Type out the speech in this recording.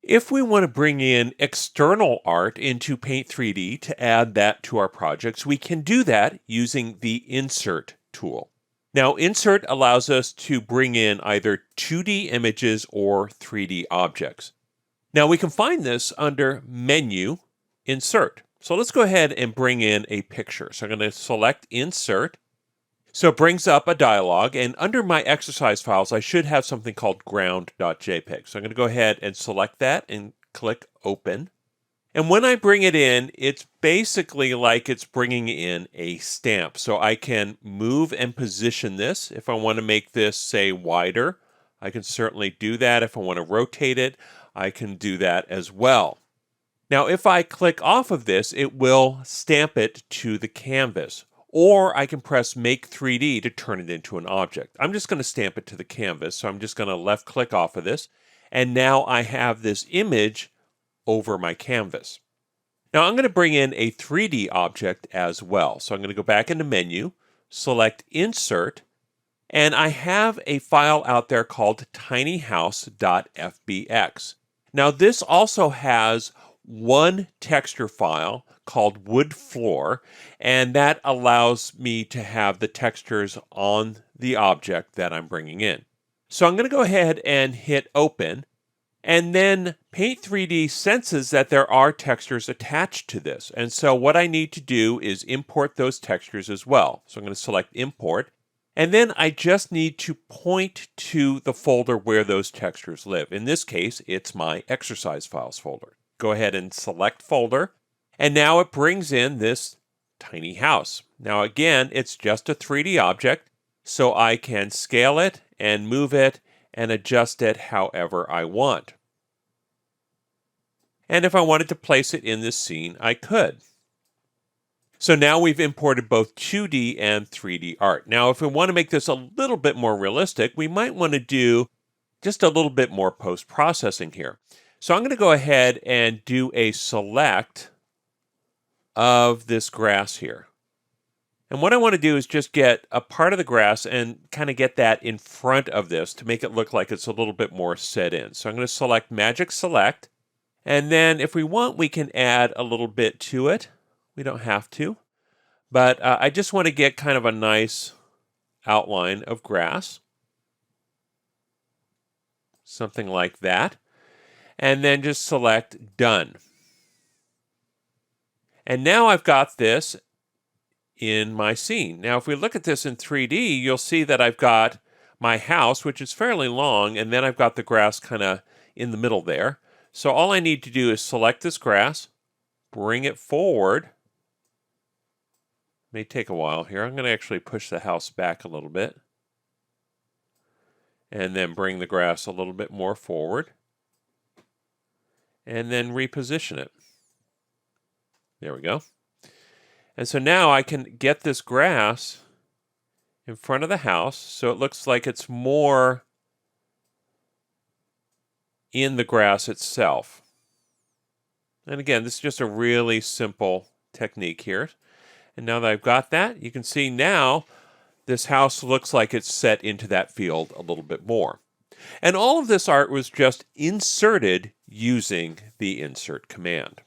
If we want to bring in external art into Paint 3D to add that to our projects, we can do that using the Insert tool. Now, Insert allows us to bring in either 2D images or 3D objects. Now, we can find this under Menu, Insert. So let's go ahead and bring in a picture. So I'm going to select Insert. So it brings up a dialog, and under my exercise files, I should have something called ground.jpg. So I'm going to go ahead and select that and click Open. And when I bring it in, it's basically like it's bringing in a stamp. So I can move and position this. If I want to make this, say, wider, I can certainly do that. If I want to rotate it, I can do that as well. Now, if I click off of this, it will stamp it to the canvas. Or I can press Make 3D to turn it into an object. I'm just going to stamp it to the canvas, so I'm just going to left click off of this, and now I have this image over my canvas. Now I'm going to bring in a 3D object as well. So I'm going to go back into Menu, select Insert, and I have a file out there called tinyhouse.fbx. Now this also has one texture file called wood floor, and that allows me to have the textures on the object that I'm bringing in. So I'm going to go ahead and hit open, and then Paint 3D senses that there are textures attached to this. And so what I need to do is import those textures as well. So I'm going to select import, and then I just need to point to the folder where those textures live. In this case, it's my exercise files folder. Go ahead and select folder. And now it brings in this tiny house. Now again, it's just a 3D object, so I can scale it and move it and adjust it however I want. And if I wanted to place it in this scene, I could. So now we've imported both 2D and 3D art. Now if we want to make this a little bit more realistic, we might want to do just a little bit more post-processing here. So I'm going to go ahead and do a select of this grass here. And what I want to do is just get a part of the grass and kind of get that in front of this to make it look like it's a little bit more set in. So I'm going to select Magic Select, and then if we want, we can add a little bit to it. We don't have to, but I just want to get kind of a nice outline of grass. Something like that. And then just select Done. And now I've got this in my scene. Now, if we look at this in 3D, you'll see that I've got my house, which is fairly long, and then I've got the grass kind of in the middle there. So all I need to do is select this grass, bring it forward. It may take a while here. I'm going to actually push the house back a little bit. And then bring the grass a little bit more forward. And then reposition it. There we go. And so now I can get this grass in front of the house so it looks like it's more in the grass itself. And again, this is just a really simple technique here. And now that I've got that, you can see now this house looks like it's set into that field a little bit more. And all of this art was just inserted using the insert command.